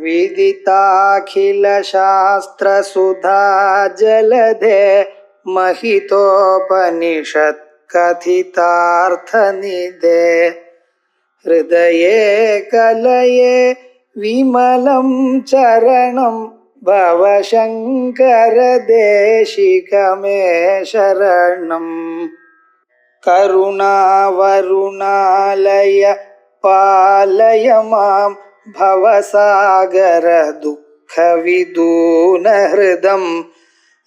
विदिताखिलशास्त्रसुधा जलधे महितोपनिषत्कथितार्थनिधे हृदये कलये विमलं चरणं भवशङ्करदेशिकमे शरणम्। करुणावरुणालय पालय मां भवसागरदुःखविदूनहृदं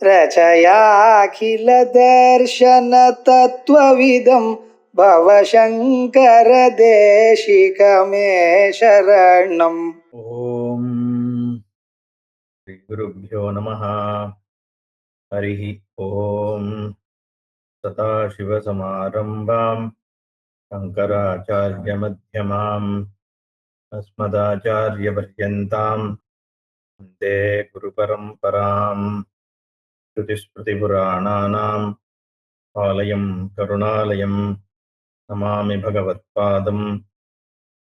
रचयाखिलदर्शनतत्त्वविदं भवशङ्करदेशिकमे शरणम्। ओम श्री गुरुभ्यो नमः। हरिः ओम। सदाशिवसमारम्भां शङ्कराचार्यमध्यमाम् अस्मदाचार्यपर्यन्तां वन्दे गुरुपरम्पराम्। श्रुतिस्मृतिपुराणानाम् आलयं करुणालयं नमामि भगवत्पादं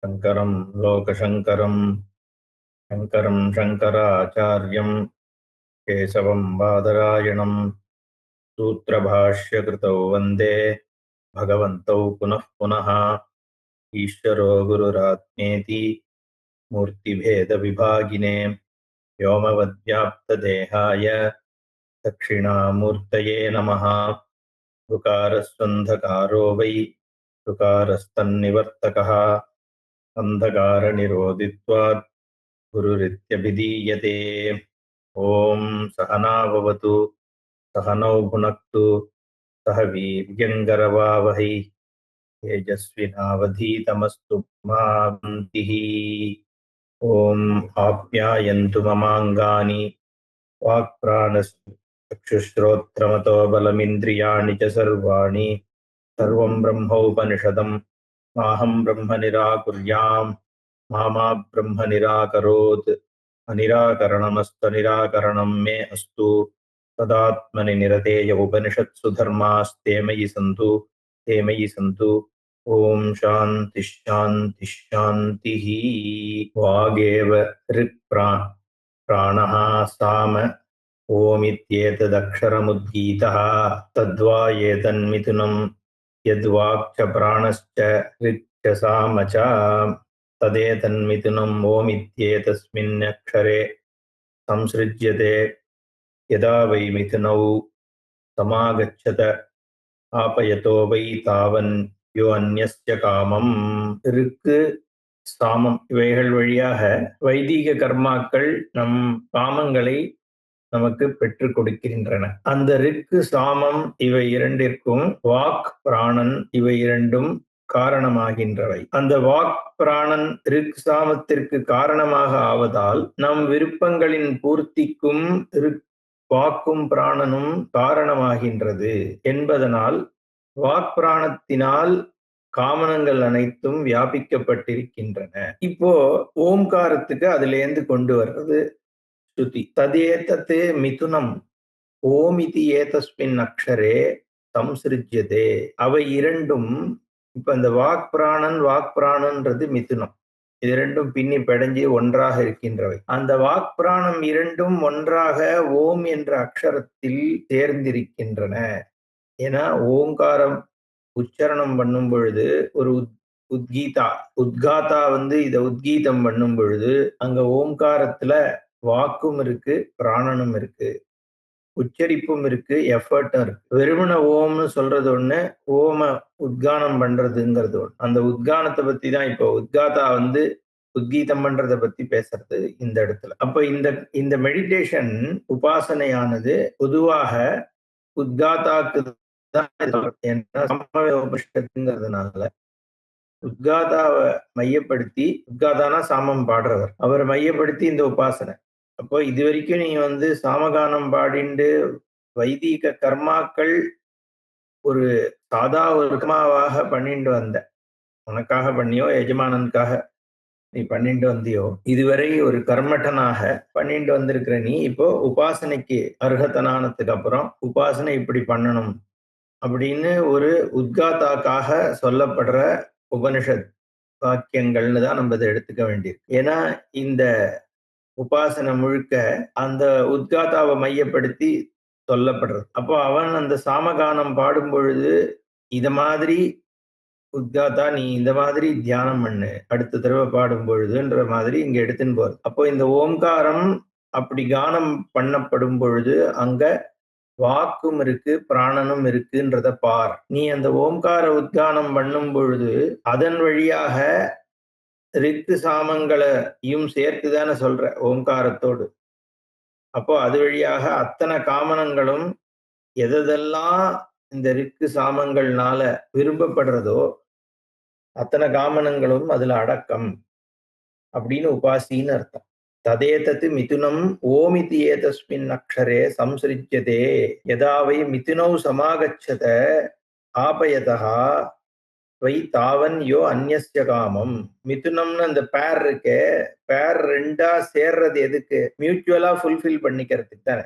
शङ्करं लोकशङ्करं। शङ्करं शङ्कराचार्यं केशवं बादरायणं सूत्रभाष्यकृतौ वन्दे भगवन्तौ पुनः पुनः। ईश्वरो गुरुरात्मेति मूर्तिभेदविभागिने व्योमवद्व्याप्तदेहाय दक्षिणामूर्तये नमः। ऋकारस्वन्धकारो वै ऋकारस्तन्निवर्तकः अन्धकारनिरोधित्वात् गुरुरित्यभिधीयते। ओम सहना भवतु सहनौ भुनक्तु सह वीर्यङ्करवावहै तेजस्विनावधीतमस्तु मा विद्विषावहै। ओम आप्यायन्तु ममाङ्गानि वाक्प्राणश्चक्षुश्रोत्रमतो बलमिन्द्रियाणि च सर्वाणि सर्वं ब्रह्मोपनिषदं माहं ब्रह्म निराकुर्याम् मा ब्रह्म निराकरोत्। अनिराकरणमस्तनिराकरणं मे अस्तु। तदात्मनि निरतेय उपनिषत्सु धर्मास्ते मयि सन्तु ते मयि सन्तु। ओम शान्ति शान्ति शान्तिः। वागेव ऋक् प्राणः साम ओमित्येतदक्षरमुद्गीतः तद्वा एतन्मिथुनं यद्वाक् च प्राणश्च ऋक् च साम च तदेतन्मिथुनम् ओमित्येतस्मिन्नक्षरे संसृज्यते। यदा वै मिथुनौ समागच्छत आपयतो वै तावन् यो अन्यस्य कामम्। ருக்கு சாமம் இவைகள் வழியாக வைதிக கர்மாக்கள் நம் காமங்களை நமக்கு பெற்றுக் கொடுக்கின்றன. அந்த ருக்கு சாமம் இவை இரண்டிற்கும் வாக் பிராணன் இவை இரண்டும் காரணமாகின்றவை. அந்த வாக் பிராணன் ரிக் சாமத்திற்கு காரணமாக ஆவதால் நம் விருப்பங்களின் பூர்த்திக்கும் வாக்கும் பிராணனும் காரணமாகின்றது என்பதனால் வாக் பிராணத்தினால் காமனங்கள் அனைத்தும் வியாபிக்கப்பட்டிருக்கின்றன. இப்போ ஓம்காரத்துக்கு அதிலேந்து கொண்டு வர்றது ஸ்ருதி. ததேதத் மிதுனம் ஓமிதி ஏதஸ்மின் அக்ஷரே சம்சிருஜ்யதே. அவை இரண்டும் இப்ப இந்த வாக் பிராணன்றது மிதுனம். இது இரண்டும் பின்னி படைஞ்சு ஒன்றாக இருக்கின்றவை. அந்த வாக் பிராணம் இரண்டும் ஒன்றாக ஓம் என்ற அக்ஷரத்தில் சேர்ந்திருக்கின்றன. ஏன்னா ஓங்காரம் உச்சரணம் பண்ணும் பொழுது ஒரு உத்காத்தா இத உத்கீதம் பண்ணும் பொழுது அங்க ஓம்காரத்துல வாக்கும் இருக்கு பிராணனும் இருக்கு, உச்சரிப்பும் இருக்கு, எஃபர்ட்டும் இருக்கு. வெறுமன ஓம்னு சொல்றது ஒண்ணு, ஓம உத்கானம் பண்றதுங்கிறது ஒண்ணு. அந்த உத்கானத்தை பத்தி தான் இப்போ உத்காத்தா உத்கீதம் பண்றதை பத்தி பேசுறது இந்த இடத்துல. அப்ப இந்த மெடிடேஷன் உபாசனையானது பொதுவாக உத்காத்தாக்கு உபனிஷத்துங்கிறதுனால உத்காதாவை மையப்படுத்தி, உத்காதானா சாமம் பாடுறவர், அவரை மையப்படுத்தி இந்த உபாசனை. அப்போ இது வரைக்கும் நீ சாமகானம் பாடிண்டு வைதிக கர்மாக்கள் ஒரு சாதா ஒரு கர்மாவாக பண்ணிட்டு வந்த, உனக்காக பண்ணியோ எஜமானனுக்காக நீ பண்ணிட்டு வந்தியோ, இதுவரை ஒரு கர்மட்டனாக பண்ணிட்டு வந்திருக்கிற நீ இப்போ உபாசனைக்கு அர்ஹத்தனானதுக்கு அப்புறம் உபாசனை இப்படி பண்ணணும் அப்படின்னு ஒரு உத்காத்தாக்காக சொல்லப்படுற உபனிஷத் வாக்கியங்கள்னு தான் நம்ம இதை எடுத்துக்க வேண்டியிருக்கு. ஏன்னா இந்த உபாசனை முழுக்க அந்த உத்காதாவை மையப்படுத்தி சொல்லப்படுறது. அப்போ அவன் அந்த சாமகானம் பாடும் பொழுது இத மாதிரி உத்காதா நீ இந்த மாதிரி தியானம் பண்ணு அடுத்த தடவை பாடும் பொழுதுன்ற மாதிரி இங்க எடுத்துன்னு போறது. அப்போ இந்த ஓம்காரம் அப்படி கானம் பண்ணப்படும் பொழுது அங்க வாக்கும் இருக்கு பிராணனும் இருக்குன்றத பார். நீ அந்த ஓம்கார உத்கானம் பண்ணும் பொழுது அதன் வழியாக ரித்து சாமங்களையும் சேர்த்துதானே சொல்ற ஓம்காரத்தோடு. அப்போ அது வழியாக அத்தனை காமனங்களும் எதெல்லாம் இந்த ரிக்கு சாமங்கள்னால விரும்பப்படுறதோ அத்தனை காமனங்களும் அதுல அடக்கம் அப்படின்னு உபாசின்னு அர்த்தம். ததேதத் மிதுனம் ஓமிதி ஏதஸ்மின் அக்ஷரே சம்சிருஜ்யதே யதாவை மிதுனௌ சமாகச்சத ஆபயதா வை தாவன் யோ அந்யஸ்ய காமம். மிதுனம்னு அந்த பேர் இருக்கே, பேர் ரெண்டா சேர்றது எதுக்கு? மியூச்சுவலா ஃபுல்ஃபில் பண்ணிக்கிறதுக்கு தானே.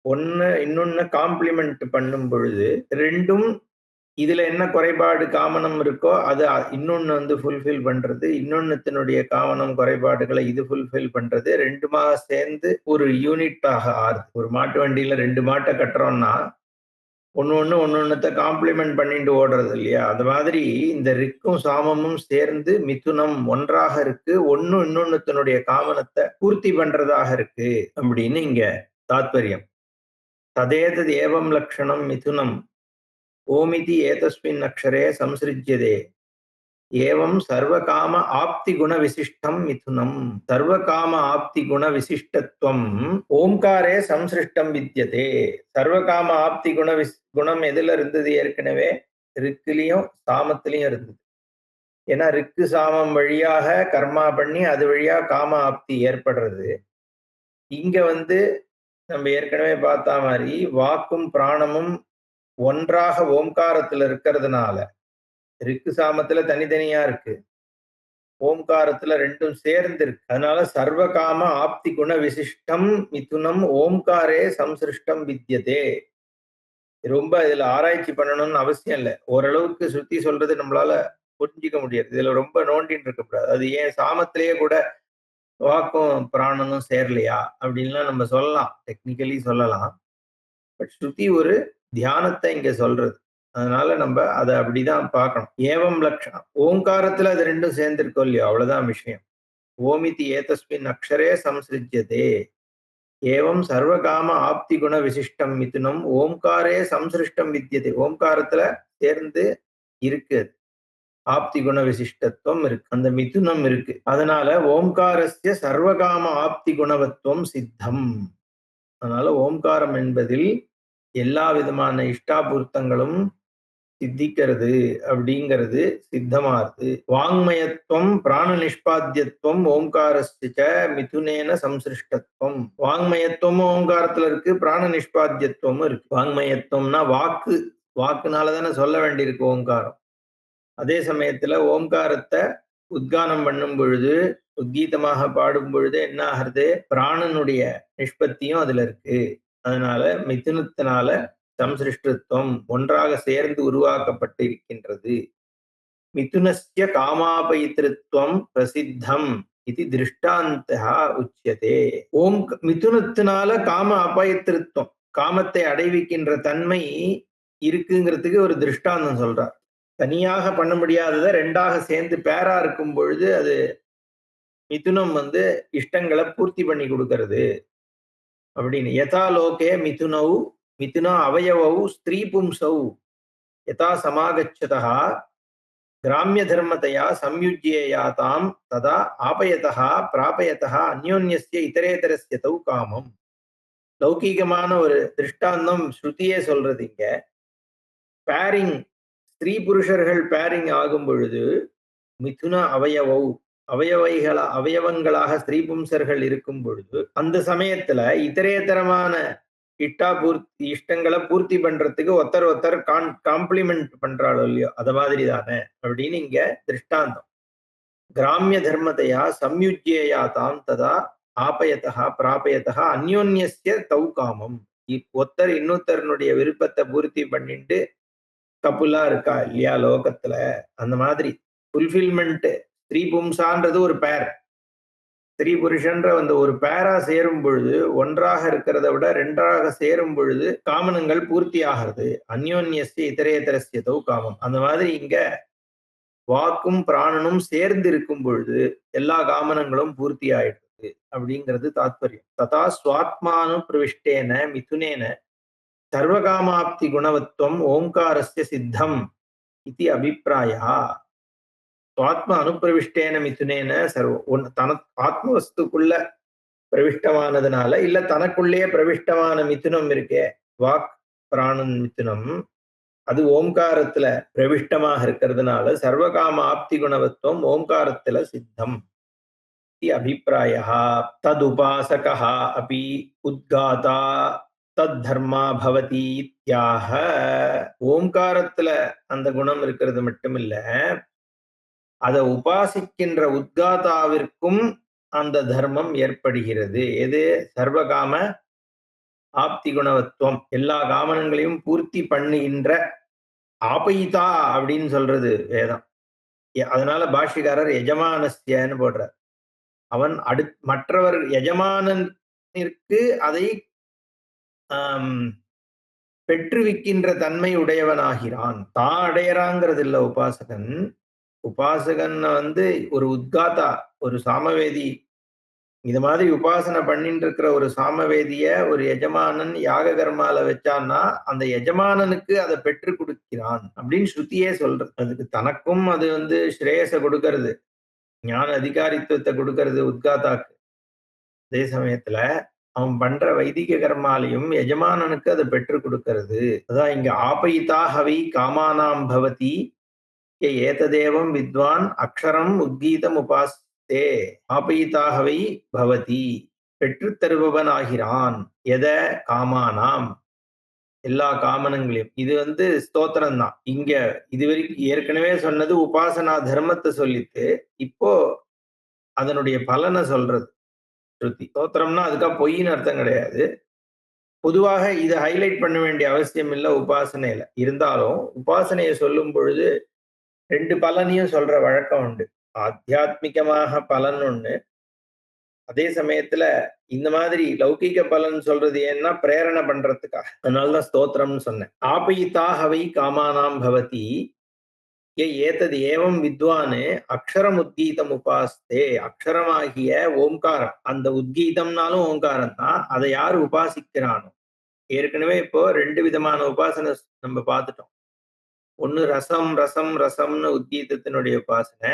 ஒன்னு இன்னொன்னு காம்ப்ளிமெண்ட் பண்ணும் பொழுது ரெண்டும் இதுல என்ன குறைபாடு காமனம் இருக்கோ அது இன்னொன்னு வந்து ஃபுல்ஃபில் பண்றது, இன்னொன்னுத்தினுடைய காமனம் குறைபாடுகளை இது ஃபுல்ஃபில் பண்றது, ரெண்டுமாக சேர்ந்து ஒரு யூனிட்டாக ஆறுது. ஒரு மாட்டு வண்டியில 2 மாட்டை கட்டுறோம்னா ஒன்னொன்னுத்த காம்ப்ளிமெண்ட் பண்ணிட்டு ஓடுறது இல்லையா? அது மாதிரி இந்த ரிக்கும் சாமமும் சேர்ந்து மிதுனம் ஒன்றாக இருக்கு, ஒன்னு இன்னொன்னுத்தினுடைய காமனத்தை பூர்த்தி பண்றதாக இருக்கு அப்படின்னு இங்க தாத்பரியம். ததேதத் ஏவம் லக்ஷணம் மிதுனம் ஓமிதி ஏதஸ்மின் அக்ஷரே சம்சிருஜ்யதே ஏவம் சர்வகாம ஆப்தி குண விசிஷ்டம் மிதுனம். சர்வகாம ஆப்தி குண விசிஷ்டத்துவம் ஓம்காரே சம்சிருஷ்டம் வித்யதே. சர்வகாம ஆப்தி குணம் எதுல இருந்தது? ஏற்கனவே ரிக்குலயும் சாமத்திலையும் இருந்தது. ஏன்னா ரிக்கு சாமம் வழியாக கர்மா பண்ணி அது வழியா காம ஆப்தி ஏற்படுறது. இங்க வந்து நம்ம ஏற்கனவே பார்த்த மாதிரி வாக்கும் பிராணமும் ஒன்றாக ஓம்காரத்துல இருக்கிறதுனால ரிக்கு சாமத்துல தனித்தனியா இருக்கு, ஓம்காரத்துல ரெண்டும் சேர்ந்து இருக்கு. அதனால சர்வகாம ஆப்தி குண விசிஷ்டம் மிதுனம் ஓம்காரே சம்சிருஷ்டம் வித்யதே. ரொம்ப இதுல ஆராய்ச்சி பண்ணணும்னு அவசியம் இல்லை. ஓரளவுக்கு சுத்தி சொல்றது நம்மளால புரிஞ்சிக்க முடியாது. இதுல ரொம்ப நோண்டின்னு இருக்கக்கூடாது. அது ஏன் சாமத்திலேயே கூட வாக்கும் பிராணனும் சேரலையா அப்படின்லாம் நம்ம சொல்லலாம், டெக்னிக்கலி சொல்லலாம். பட் ஸ்ருதி ஒரு தியானத்தை இங்க சொல்றது. அதனால நம்ம அதை அப்படிதான் பார்க்கணும். ஏவம் லட்சணம் ஓங்காரத்துல அது ரெண்டும் சேர்ந்திருக்கோம் இல்லையோ, அவ்வளவுதான் விஷயம். ஓமிதி ஏதஸ்மின் அக்ஷரே சம்சிருஜ்யதே ஏவம் சர்வகாம ஆப்தி குண விசிஷ்டம் மிதுனம் ஓம்காரே சம்சிருஷ்டம் வித்யதே. ஓம்காரத்துல சேர்ந்து இருக்கு, ஆப்தி குண விசிஷ்டத்துவம் இருக்கு, அந்த மிதுனம் இருக்கு. அதனால ஓம்காரஸ்ய சர்வகாம ஆப்தி குணவத்துவம் சித்தம். அதனால ஓம்காரம் என்பதில் எல்லா விதமான இஷ்டாபூர்த்தங்களும் சித்திக்கிறது அப்படிங்கிறது சித்தமாறுது. வாங்மயத்துவம் பிராண நிஷ்பாத்தியத்துவம் ஓம்காரஸ்ய மிதுனேன சம்சிருஷ்டத்துவம். வாங்மயத்துவமும் ஓம்காரத்துல இருக்கு, பிராண நிஷ்பாத்தியத்துவமும் இருக்கு. வாங்மயத்துவம்னா வாக்கு, வாக்குனாலதானே சொல்ல வேண்டியிருக்கு ஓம்காரம். அதே சமயத்துல ஓம்காரத்தை உத்கானம் பண்ணும் பொழுது உத்கீதமாக பாடும் பொழுது என்ன ஆகிறது? பிராணனுடைய நிஷ்பத்தியும் அதுல இருக்கு. அதனால மிதுனத்தினால சம்சிருஷ்டத்துவம் ஒன்றாக சேர்ந்து உருவாக்கப்பட்டு இருக்கின்றது. மிதுனஸ்ய காமாபயித்ருத்வம் பிரசித்தம் இது திருஷ்டாந்தா உச்சியதே. மிதுனத்தினால காம அபயத்திருத்தம், காமத்தை அடைவிக்கின்ற தன்மை இருக்குங்கிறதுக்கு ஒரு திருஷ்டாந்தம் சொல்றார். தனியாக பண்ண முடியாததை ரெண்டாக சேர்ந்து பேரா இருக்கும் பொழுது அது மிதுனம் வந்து இஷ்டங்களை பூர்த்தி பண்ணி கொடுக்கிறது அப்படின்னு. யதா லோகே மிதுனௌ மிதுன அவயவௌ ஸ்திரீ பும்சௌ யதா சமாகச்சதா கிராமிய தர்மத்தையா சம்யுஜ்யேயாதாம் ததா ஆபயதா பிராபயதா அந்யோன்யஸ்ய இதரேதரஸ்ய தௌ காமம். லௌகீகமான ஒரு திருஷ்டாந்தம் ஸ்ருதியே சொல்றது. இங்க பேரிங், ஸ்திரீ புருஷர்கள் பேரிங் ஆகும் பொழுது மிதுன அவயவௌ அவயவங்களாக ஸ்திரீ பும்சர்கள் இருக்கும் பொழுது அந்த சமயத்துல இதரேதரமான இஷ்டங்களை பூர்த்தி பண்றதுக்கு ஒருத்தர் காம்ப்ளிமெண்ட் பண்றாளோ இல்லையோ, அத மாதிரி தானே அப்படின்னு இங்க திருஷ்டாந்தம். கிராமிய தர்மத்தையா சம்யுஜ்யேயாதாம் ததா ஆபயதா பிராபயதா அந்யோன்யஸ்ய தௌ காமம். ஒருத்தர் இன்னொருத்தருடைய விருப்பத்தை பூர்த்தி பண்ணிட்டு கப்புலா இருக்கா இல்லையா லோகத்துல, அந்த மாதிரி ஃபுல்ஃபில்மெண்ட். ஸ்திரீ பும்சான்றது ஒரு பேர், ஸ்திரீ புருஷன்ற அந்த ஒரு பேரா சேரும் பொழுது, ஒன்றாக இருக்கிறத விட ரெண்டாக சேரும் பொழுது காமனங்கள் பூர்த்தி ஆகிறது. அந்யோன்யஸ்ய இதரேதரஸ்ய தௌ காமம். அந்த மாதிரி இங்க வாக்கும் பிராணனும் சேர்ந்து இருக்கும் பொழுது எல்லா காமனங்களும் பூர்த்தி ஆயிடுது அப்படிங்கிறது தாத்பரியம். ததா ஸ்வாத்மானு பிரவிஷ்டேன மிதுனேன சர்வகாமாப்தி குணவத்வம் ஓங்காரஸ்ய சித்தம் இதி அபிப்பிராயா. சுவாத்ம அனுப்பிரவிஷ்டேன மிதுனேன ஆத்மவஸ்துக்குள்ள பிரவிஷ்டமானதுனால, இல்ல தனக்குள்ளேயே பிரவிஷ்டமான மிதுனம் இருக்கே, வாக் பிராணன் மிதுனம், அது ஓம்காரத்துல பிரவிஷ்டமாக இருக்கிறதுனால சர்வகாம ஆப்தி குணவத்துவம் ஓம்காரத்துல சித்தம் இதி அபிப்பிராயः. ததுபாசகः அபி உத்காதா தத் தர்மா பவதி இத்யாஹ. ஓம்காரத்துல அந்த குணம் இருக்கிறது மட்டுமில்ல, அதை உபாசிக்கின்ற உத்காதாவிற்கும் அந்த தர்மம் ஏற்படுகிறது. எது? சர்வகாம ஆப்தி குணவத்துவம், எல்லா காமனங்களையும் பூர்த்தி பண்ணுகின்ற ஆபயிதா அப்படின்னு சொல்றது வேதம். அதனால பாஷ்யக்காரர் எஜமானஸ்யன்னு போடுறார். அவன் மற்றவர் எஜமானனிற்கு அதை பெற்றுவிக்கின்ற தன்மை உடையவனாகிறான். தான் அடையறாங்கிறது இல்ல உபாசகன். உபாசகன் ஒரு உத்காதா, ஒரு சாமவேதி, இது மாதிரி உபாசனை பண்ணிட்டு இருக்கிற ஒரு சாமவேதிய ஒரு எஜமானன் யாக கர்மால வச்சான்னா அந்த எஜமானனுக்கு அதை பெற்று கொடுக்கிறான் அப்படின்னு ஸ்ருதியே சொல்றது. அதுக்கு தனக்கும் அது ஸ்ரேயச கொடுக்கறது, ஞான அதிகாரித்துவத்தை கொடுக்கறது உத்காதாக்கு. அதே சமயத்துல அவன் பண்ற வைதிக கர்மாலையும் எஜமானனுக்கு அதை பெற்று கொடுக்கறது. அதான் இங்க ஆபயிதாகவை காமானாம் பவதி ஏததேவம் வித்வான் அக்ஷரம் உத்கீதம் உபாஸ்தே. ஆபயிதாகவை பவதி, பெற்றுத் தருபவன் ஆகிறான். எத? காமானாம், எல்லா காமனங்களையும். இது ஸ்தோத்திரம் தான். இங்க இதுவரைக்கும் ஏற்கனவே சொன்னது உபாசனா தர்மத்தை சொல்லிட்டு, இப்போ அதனுடைய பலனை சொல்றது ஸ்ருதி. ஸ்தோத்திரம்னா அதுக்காக பொய்ன்னு அர்த்தம் கிடையாது. பொதுவாக இதை ஹைலைட் பண்ண வேண்டிய அவசியம் இல்லை உபாசனையில. இருந்தாலும் உபாசனையை சொல்லும் பொழுது ரெண்டு பலனையும் சொல்ற வழக்கம் உண்டு. ஆத்தியாத்மிகமாக பலன் ஒண்ணு, அதே சமயத்துல இந்த மாதிரி லௌகிக பலன் சொல்றது ஏன்னா பிரேரணை பண்றதுக்காக. அதனாலதான் ஸ்தோத்திரம்னு சொன்னேன். ஆபயிதாகவை காமானாம் பவதி ஏதது ஏவம் வித்வானு அக்ஷரம் உத்கீதம் உபாஸ்தே. அக்ஷரமாகிய ஓம்காரம், அந்த உத்கீதம்னாலும் ஓங்காரம் தான். அதை யார் உபாசிக்கிறானோ, ஏற்கனவே இப்போ ரெண்டு விதமான உபாசனை நம்ம பார்த்துட்டோம். ஒண்ணு ரசம் ரசம் ரசம்னு உத்கீதத்தினுடைய உபாசனை.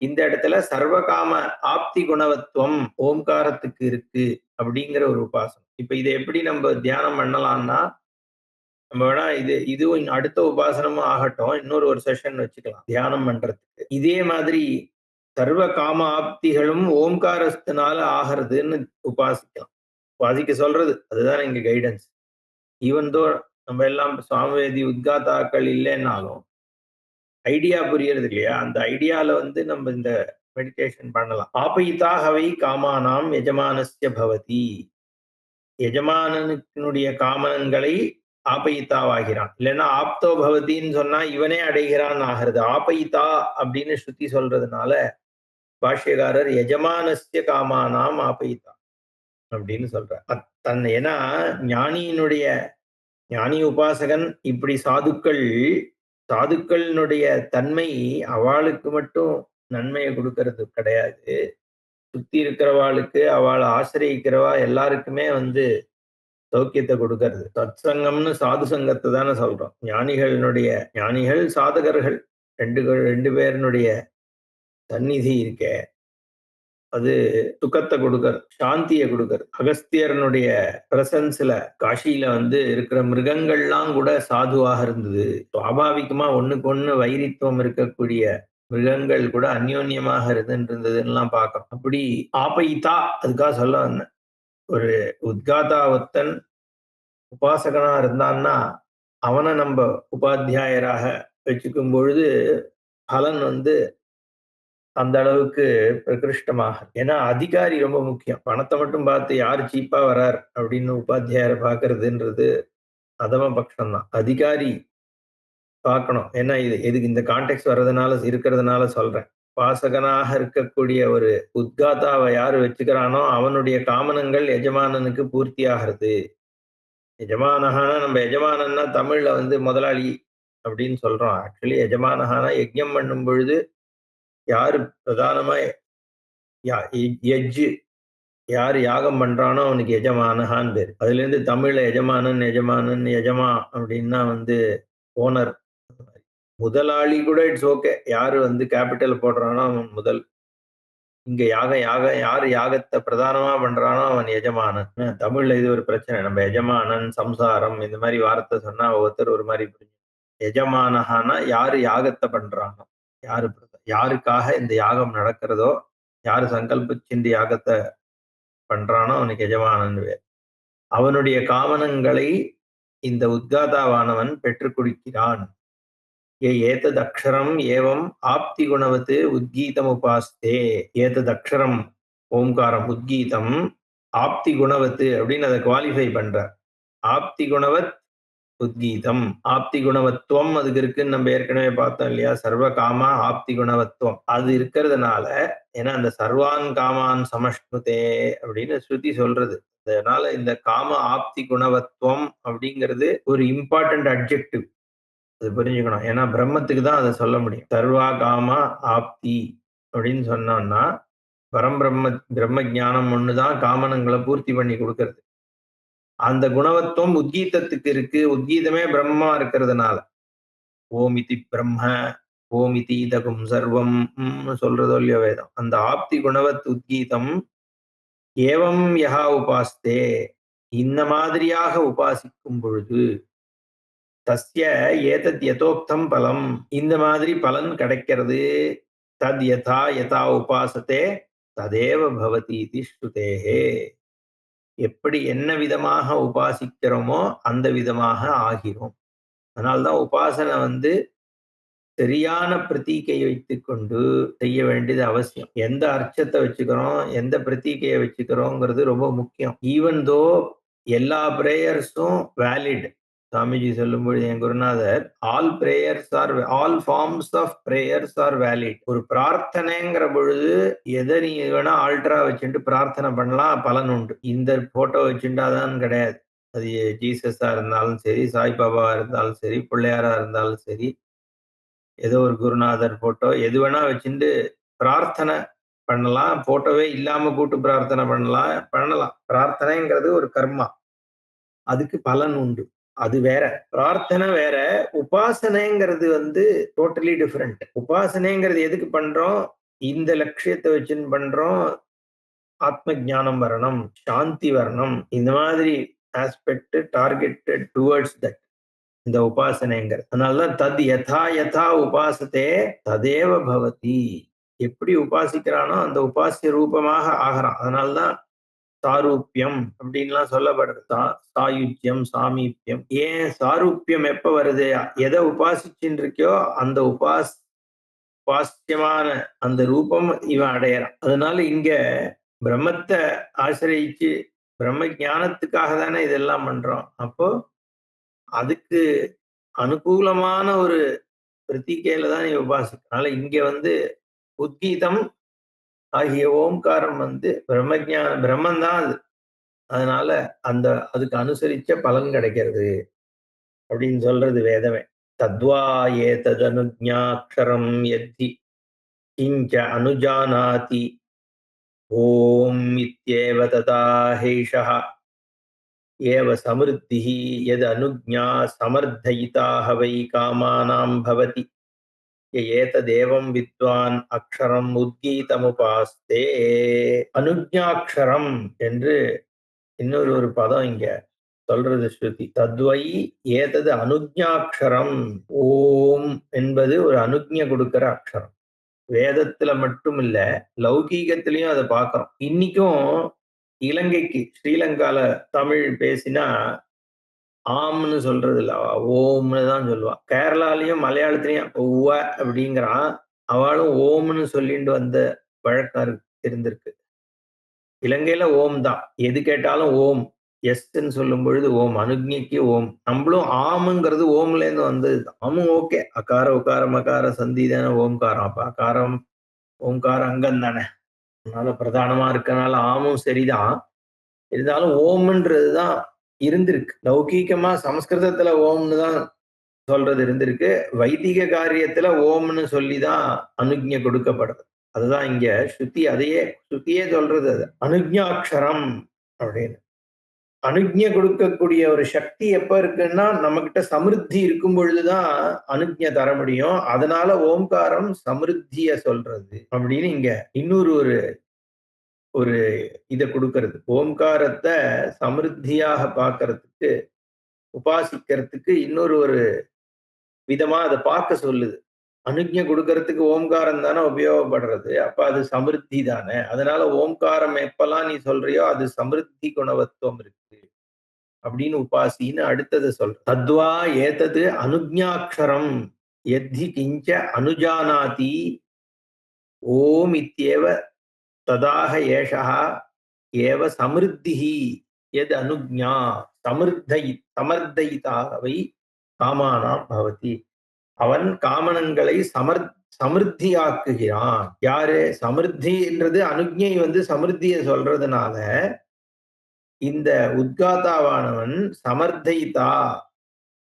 இந்த இடத்துல சர்வகாம ஆப்தி குணவத்துவம் ஓம்காரத்துக்கு இருக்கு அப்படிங்கிற ஒரு உபாசனம். இப்ப இதை எப்படி நம்ம தியானம் பண்ணலாம்னா, நம்ம வேணா இதுவும் அடுத்த உபாசனமும் ஆகட்டும், ஒரு செஷன் வச்சுக்கலாம் தியானம் பண்றதுக்கு. இதே மாதிரி சர்வ காம ஆப்திகளும் ஓம்காரத்தினால ஆகிறதுன்னு உபாசிக்கலாம். உபாசிக்க சொல்றது அதுதான் இங்க கைடன்ஸ். ஈவன் தோ நம்ம எல்லாம் சாமவேதி உத்காதாக்கள் இல்லைன்னாலும் ஐடியா புரியறது இல்லையா? அந்த ஐடியால நம்ம இந்த மெடிடேஷன் பண்ணலாம். ஆபயிதாகவை காமானாம் எஜமானஸ்ய பவதி. எஜமானனுடைய காமனங்களை ஆபயிதாவாகிறான். இல்லைன்னா ஆப்தோ பவதின்னு சொன்னா இவனே அடைகிறான் ஆகிறது. ஆபயிதா அப்படின்னு ஸ்ருதி சொல்றதுனால பாஷ்யக்காரர் எஜமானஸ்ய காமானாம் ஆபயிதா அப்படின்னு சொல்றார். ஏன்னா ஞானி உபாசகன் இப்படி சாதுக்களினுடைய தன்மை அவளுக்கு மட்டும் நன்மையை கொடுக்கறது கிடையாது. சுத்தி இருக்கிறவாளுக்கு, அவளை ஆசிரியக்கிறவா எல்லாருக்குமே சௌக்கியத்தை கொடுக்கறது. சத்சங்கம்னு சாது சங்கத்தை தானே சொல்றோம். ஞானிகள் சாதகர்கள் ரெண்டு பேருனுடைய சந்நிதி இருக்கே, அது சுகத்தை கொடுக்கறது, சாந்தியை கொடுக்கறது. அகஸ்தியரனுடைய பிரசன்ஸ்ல காஷியில இருக்கிற மிருகங்கள்லாம் கூட சாதுவாக இருந்தது. சுவாபாவிகமா ஒண்ணுக்கு ஒண்ணு வைரித்துவம் இருக்கக்கூடிய மிருகங்கள் கூட அந்யோன்யமாக இருந்ததுலாம் பார்க்கணும். அப்படி ஆபயிதா அதுக்காக சொல்ல வந்தேன். ஒரு உத்காதாவத்தன் உபாசகனா இருந்தான்னா அவனை நம்ம உபாத்தியாயராக வச்சுக்கும் பொழுது பலன் அந்த அளவுக்கு பிரகிருஷ்டமாக. ஏன்னா அதிகாரி ரொம்ப முக்கியம். பணத்தை மட்டும் பார்த்து யார் சீப்பா வரார் அப்படின்னு உபாத்தியாயரை பார்க்கறதுன்றது அதம பட்சம்தான். அதிகாரி பார்க்கணும். ஏன்னா எதுக்கு இந்த கான்டெக்ட் இருக்கிறதுனால சொல்றேன். உபாசகனாக இருக்கக்கூடிய ஒரு உத்காதாவை யாரு வச்சுக்கிறானோ அவனுடைய காமனங்கள் எஜமானனுக்கு பூர்த்தி ஆகிறது. எஜமானஹானா நம்ம எஜமானன்னா தமிழ்ல முதலாளி அப்படின்னு சொல்றோம். ஆக்சுவலி எஜமானஹானா யஜ்ஞம் பண்ணும் பொழுது யாரு பிரதானமா எஜ்ஜு யாரு யாகம் பண்றானோ அவனுக்கு எஜமானஹான்னு பேர். அதுல இருந்து தமிழ்ல எஜமானன் எஜமானன் எஜமா அப்படின்னா ஓனர். முதலாளி கூட இட்ஸ் ஓகே. யாரு கேபிட்டல் போடுறானோ அவன் முதல். இங்க யாரு யாகத்தை பிரதானமா பண்றானோ அவன் எஜமானன். தமிழ்ல இது ஒரு பிரச்சனை. நம்ம எஜமானன் சம்சாரம் இந்த மாதிரி வார்த்தை சொன்னா ஒருத்தர் ஒரு மாதிரி புரியும். எஜமானஹானா யாரு யாகத்தை பண்றானோ, யாருக்காக இந்த யாகம் நடக்கிறதோ, யாரு சங்கல்பிச்சு யாகத்தை பண்றானோ அவனுக்கு எஜமானன் பேர். அவனுடைய காமனங்களை இந்த உத்காதாவானவன் பெற்றுக் கொடுக்கிறான். ஏததக்ஷரம் ஏவம் ஆப்தி குணவத்து உத்கீதம் உபாஸ்தே. ஏததக்ஷரம் ஓம்காரம் உத்கீதம் ஆப்தி குணவத்து அப்படின்னு அதை குவாலிஃபை பண்றார். ஆப்தி குணவத் உத்கீதம். ஆப்தி குணவத்துவம் அதுக்கு இருக்குன்னு நம்ம ஏற்கனவே பார்த்தோம் இல்லையா? சர்வ காமா ஆப்தி குணவத்துவம் அது இருக்கிறதுனால, ஏன்னா அந்த சர்வான் காமான் சமஷ்ணுதே அப்படின்னு ஸ்ருதி சொல்றது. அதனால இந்த காம ஆப்தி குணவத்துவம் அப்படிங்கிறது ஒரு இம்பார்ட்டன்ட் அட்ஜெக்டிவ். அது புரிஞ்சுக்கணும். ஏன்னா பிரம்மத்துக்கு தான் அதை சொல்ல முடியும். சர்வா காமா ஆப்தி அப்படின்னு சொன்னோம்னா பிரம்ம ஜானம் ஒண்ணுதான் காமனங்களை பூர்த்தி பண்ணி கொடுக்கறது. அந்த குணவத்துவம் உத்கீதத்துக்கு இருக்கு. உத்கீதமே பிரம்மமா இருக்கிறதுனால ஓமிதி பிரம்ம ஓமிதி இதகும் சர்வம் சொல்றதோ இல்லையோ வேதம். அந்த ஆப்தி குணவத் உத்கீதம் ஏவம் யஹா உபாஸ்தே இந்த மாதிரியாக உபாசிக்கும் பொழுது தஸ்ய ஏதத் யதோக்தம் பலம் இந்த மாதிரி பலன் கிடைக்கிறது. தத் யதா யதா உபாசத்தே ததேவ பவதி இதி ஸ்ருதேஹே. எப்படி என்ன விதமாக உபாசிக்கிறோமோ அந்த விதமாக ஆகிறோம். அதனால்தான் உபாசனை சரியான பிரதீகையை வைத்துக்கொண்டு செய்ய வேண்டியது அவசியம். எந்த அர்ச்சத்தை வச்சுக்கிறோம், எந்த பிரதீகையை வச்சுக்கிறோங்கிறது ரொம்ப முக்கியம். ஈவன் தோ எல்லா பிரேயர்ஸும் வேலிட். சாமிஜி சொல்லும்போது என் குருநாதர் all forms of prayers are valid. ஒரு பிரார்த்தனைங்கிற பொழுது எதை நீங்க வேணா ஆல்டரா வச்சுட்டு பிரார்த்தனை பண்ணலாம், பலன் உண்டு. இந்த போட்டோ வச்சுட்டாதான் கிடையாது. அது ஜீசஸா இருந்தாலும் சரி, சாய்பாபாவா இருந்தாலும் சரி, பிள்ளையாரா இருந்தாலும் சரி, ஏதோ ஒரு குருநாதர் போட்டோ எது வேணா வச்சுட்டு பிரார்த்தனை பண்ணலாம். போட்டோவே இல்லாம கூட்டு பிரார்த்தனை பண்ணலாம். பிரார்த்தனைங்கிறது ஒரு கர்மா, அதுக்கு பலன் உண்டு. அது வேற, பிரார்த்தனை வேற. உபாசனைங்கிறது டோட்டலி டிஃபரெண்ட். உபாசனைங்கிறது எதுக்கு பண்றோம்? இந்த லட்சியத்தை வச்சுன்னு பண்றோம். ஆத்ம ஞானம் வரணும், சாந்தி வரணும், இந்த மாதிரி ஆஸ்பெக்ட் டார்கெட்டட் டுவர்ட்ஸ் தட் இந்த உபாசனைங்கிறது. அதனாலதான் தத் யதா யதா உபாசத்தே ததேவ பவதி. எப்படி உபாசிக்கிறானோ அந்த உபாசிய ரூபமாக ஆகிறான். அதனால்தான் சாரூப்பியம் அப்படின்லாம் சொல்லப்படுறது. சாயுஜ்யம் சாமீபியம். ஏன் சாரூப்பியம் எப்ப வருது? எதை உபாசிச்சுட்டு இருக்கியோ அந்த உபாசியமான அந்த ரூபம் இவன் அடையறான். அதனால இங்க பிரம்மத்தை ஆசிரியிச்சு பிரம்ம ஞானத்துக்காக தானே இதெல்லாம் பண்றோம். அப்போ அதுக்கு அனுகூலமான ஒரு பிரத்திகையில தான் நீ உபாசிக்க. அதனால இங்க உத்கீதம் ஆகிய ஓம்காரம் பிரம்மன் தான் அது. அதனால அதுக்கு அனுசரிச்ச பலன் கிடைக்கிறது அப்படின்னு சொல்றது வேதமே. தத்வா ஏததனுஜ்ஞாக்ஷரம் யத்தி கிஞ்ச அனுஜானாதி ஓம் இத்யேவ ததா ஹேஷः ஏவ சமிருத்திஹி யத் அனுஜ்ஞா சமர்த்தயிதாஹ வை காமானாம் பவதி ஏததேவம் வித்வான் அக்ஷரம் உத்கீதமுபாஸ்தே. அனுஜ்ஞாக்ஷரம் என்று இன்னொரு பதம் இங்க சொல்றது ஸ்ருதி. தத்வை ஏதது அனுஜ்ஞாக்ஷரம். ஓம் என்பது ஒரு அனுஜ்ஞை கொடுக்கிற அக்ஷரம். வேதத்துல மட்டும் இல்ல, லௌகீகத்திலையும் அதை பார்க்கிறோம். இன்னைக்கும் இலங்கைக்கு ஸ்ரீலங்கால தமிழ் பேசினா ஆம்னு சொல்றது இல்ல, ஓம்னு தான் சொல்லுவா. கேரளாலையும் மலையாளத்திலையும் ஒவ்வ அப்படிங்கிறான். அவளும் ஓம்னு சொல்லிட்டு வந்த வழக்கம் இருந்திருக்கு. இலங்கையில ஓம் தான், எது கேட்டாலும் ஓம். எஸ்ன்னு சொல்லும் பொழுது ஓம், அனுஜ்ஞைக்கு ஓம். நம்மளும் ஆமுங்கிறது ஓம்ல இருந்து வந்தது. ஆமும் ஓகே, அகார உகாரம் அகார சந்தி தானே ஓம்காரம். அப்ப அகாரம் ஓம்கார அங்கம் தானே, அதனால பிரதானமா இருக்கனால ஆமும் சரிதான். இருந்தாலும் ஓம்ன்றதுதான் இருந்திருக்கு. லௌகீகமா சமஸ்கிருதத்துல ஓம்னு தான் சொல்றது இருந்திருக்கு. வைதிக காரியத்துல ஓம்னு சொல்லிதான் அனுஜ்ஞை கொடுக்கப்படுது. அதுதான் இங்க ஸ்ருதியே சொல்றது அது. அனுஜ்ஞாட்சரம் அப்படின்னு. அனுஜ்ஞை கொடுக்கக்கூடிய ஒரு சக்தி எப்ப இருக்குன்னா நம்ம கிட்ட சமிருத்தி இருக்கும் பொழுதுதான் அனுஜ்ஞை தர முடியும். அதனால ஓம்காரம் சமிருத்திய சொல்றது அப்படின்னு இங்க இன்னொரு ஒரு இத கொடுக்கறது. ஓம்காரத்தை சமிருத்தியாக பார்க்கறதுக்கு, உபாசிக்கிறதுக்கு இன்னொரு விதமா அதை பார்க்க சொல்லுது. அனுஜ்ஞை கொடுக்கறதுக்கு ஓம்காரம் தானே உபயோகப்படுறது. அப்ப அது சமிருத்தி தானே. அதனால ஓம்காரம் எப்பெல்லாம் நீ சொல்றியோ அது சமிருத்தி குணவத்துவம் இருக்கு அப்படின்னு உபாசின்னு அடுத்தது சொல்ற. தத்வா ஏதது அனுஜ்ஞாட்சரம் யத்தி கிஞ்ச அனுஜானாதி ஓம் இத்யேவ ததாக ஏஷா ஏவ சமிருத்திஹி எது அனுஜ்ஞா சமர்த்தயிதாவை காமானாம் பவதி. அவன் காமனங்களை சமிருத்தியாக்குகிறான். யாரு? சமிருத்தின்றது அனுஜ்ஞை சமிருத்தியை சொல்றதுனால இந்த உத்காதாவானவன் சமர்த்தயிதா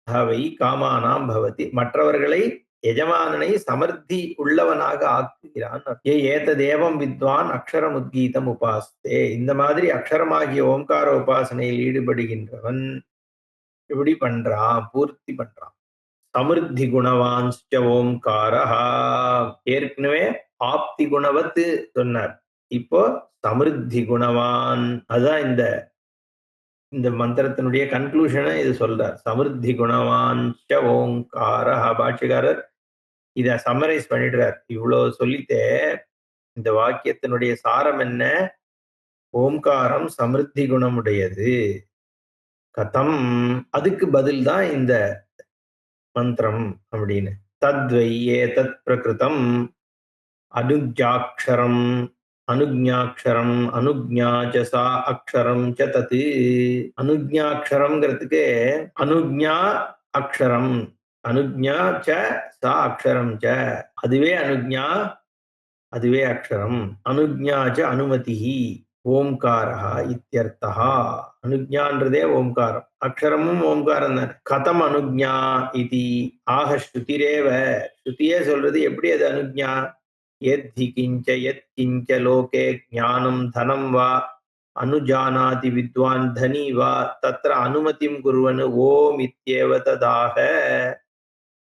அவை காமானாம் பவதி, மற்றவர்களை எஜமானனை சமர்த்தி உள்ளவனாக ஆக்குகிறான். ஏததேவம் வித்வான் அக்ஷரம் உத்கீதம் உபாஸ்தே. இந்த மாதிரி அக்ஷரமாகிய ஓம்கார உபாசனையில் ஈடுபடுகின்றவன் இப்படி பண்றான், பூர்த்தி பண்றான். சமிருத்தி குணவான்ஸ்ச ஓம்காரஹா. ஏற்கனவே ஆப்தி குணவத்து சொன்னார். இப்போ சமிருத்தி குணவான். அதான் இந்த மந்திரத்தினுடைய கன்க்ளூஷனை இது சொல்றார். சமிருத்தி குணவான்ச்ச ஓங்காரஹ. பாஷ்யக்காரர் இத சம்மரைஸ் பண்ணிடுறார். இவ்வளவு சொல்லிட்டே இந்த வாக்கியத்தினுடைய சாரம் என்ன? ஓம்காரம் சமிருத்தி குணமுடையது. கதம், அதுக்கு பதில் தான் இந்த மந்திரம் அப்படின்னு. தத்வை ஏதத் பிரகிருதம் அனுஜாட்சரம் அனுஜ்ஞாட்சரம் அனுஜ்ஞா ச சா அக்ஷரம் ச தத். அனுஜ்ஞாட்சரம்ங்கிறதுக்கு அனுஜ்ஞா அக்ஷரம், அனுஜ்ஞா ச சா அக்ஷரம் ச, அதுவே அனுஜ்ஞா அதுவே அக்ஷரம். அனுஜ்ஞா ச அனுமதிஹி ஓம்காரஹ இத்யர்த்தஹ. அனுஜ்ஞான்றதே ஓம்காரம், அக்ஷரமும் ஓம்காரம் தான். கதம் அனுஜ்ஞா இது ஆக ஸ்ருதிரேவ. ஸ்ருதியே சொல்றது எப்படி அது அனுஜ்ஞா? யத் கிஞ்ச லோகே ஞானம் தனம் வா அனுஜானாதி வித்வான் தனி வா தத்ர அனுமதிம் குர்வன் ஓம் இத்யேவ ததாக.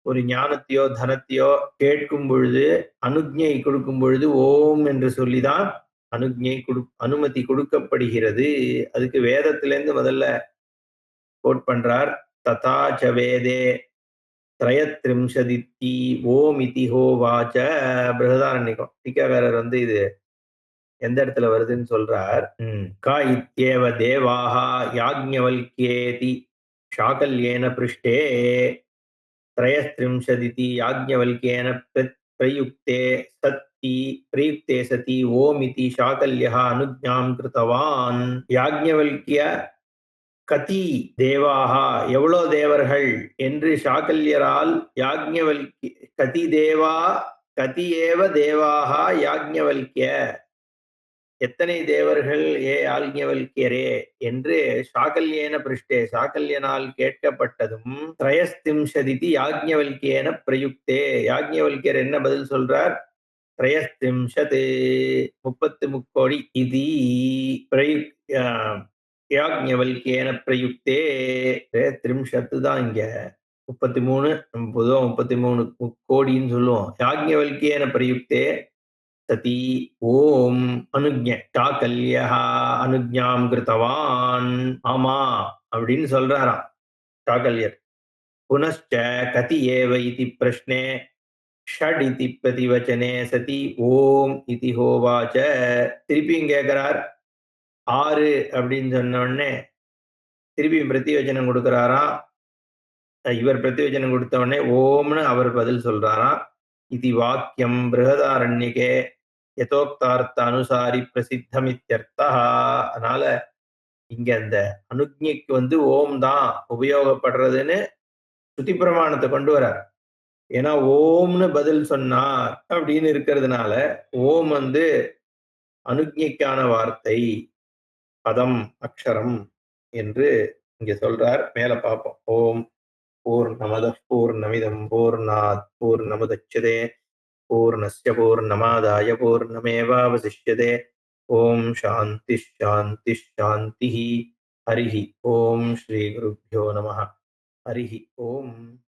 ஒரு ஞானத்தையோ தனத்தையோ கேட்கும் பொழுது, அனுஜ்ஞை கொடுக்கும் பொழுது ஓம் என்று சொல்லிதான் அனுமதி கொடுக்கப்படுகிறது. அதுக்கு வேதத்திலேருந்து முதல்ல கோட் பண்றார். ததா ச வேதே த்ரயத்ரிம்சதித்தி ஓம் இதி ஹோவாச்ச. பிருஹதாரண்யகம் டீக்காக்காரர் இது எந்த இடத்துல வருதுன்னு சொல்றார். கா இத்யேவ தேவாஹா யாஜ்ஞவல்க்யேதி சாகல்யேன பிருஷ்டே த்ரயஸ்த்ரிம்சதிதி யாஜ்ஞவல்க்யேன பிரயுக்தே சதி ஓம் இதி சாகல்யः அனுஜ்ஞாம் கிருதவான். யாஜ்ஞவல்க்ய கதி தேவாஹா, எவ்வளோ தேவர்கள் என்று சாகல்யரால் கதி தேவா கதி ஏவ தேவாஹா யாஜ்ஞவல்க்ய, எத்தனை தேவர்கள் ஏ யாஜ்ஞவல்க்யரே என்று சாகல்யேன பிருஷ்டே, சாகல்யனால் கேட்கப்பட்டதும் த்ரயஸ்திம்சதிதி யாஜ்ஞவல்க்யேன பிரயுக்தே, யாஜ்ஞவல்க்யர் என்ன பதில் சொல்றார்? த்ரயஸ்திம்சத் 33 இது யாஜ்ஞவல்க்யேன பிரயுக்தே. த்ரிம்ஷத்து தான் இங்க 33, பொதுவா 33 கோடின்னு சொல்லுவோம். யாஜ்ஞவல்க்யேன பிரயுக்தே சதி ஓம் அனுஜ்ஞ சாகல்யா அனுஜ்ஞாம் கிருத்தவான். ஆமா அப்படின்னு சொல்றாராம் சாகல்யர். புனश्च கதி ஏவ இதி பிரஷ்னே ஷட் இதி பிரதிவச்சனே சதி ஓம் இதி ஹோவாச்ச. திருப்பியும் கேட்கிறார். 6 அப்படின்னு சொன்ன உடனே திருப்பியும் பிரதிவச்சனம் கொடுக்கிறாராம். இவர் பிரதிவச்சனம் கொடுத்த உடனே ஓம்னு அவர் பதில் சொல்றாராம். இது வாக்கியம் பிருஹதாரண்யகே யதோக்தார்த்த அனுசாரி பிரசித்தம் இத்யர்த்தா. அதனால இங்க அந்த அனுஜ்ஞைக்கு ஓம் தான் உபயோகப்படுறதுன்னு ஸ்ருதி பிரமாணத்தை கொண்டு வரார். ஏன்னா ஓம்னு பதில் சொன்னார் அப்படின்னு இருக்கிறதுனால ஓம் அனுஜ்ஞைக்கான வார்த்தை, பதம், அக்ஷரம் என்று இங்க சொல்றார். மேல பார்ப்போம். ஓம் பூர்ணமதః பூர்ணமிதம் பூர்ணாத் பூர்ணமுதச்யதே பூர்ணஸ்ய பூர்ணமாதாய பூர்ணமேவாவசிஷ்யதே. ஓம் சாந்தி சாந்தி சாந்தி. ஹரிஹி ஓம். ஸ்ரீ குருभ्यो நமः. ஹரிஹி ஓம்.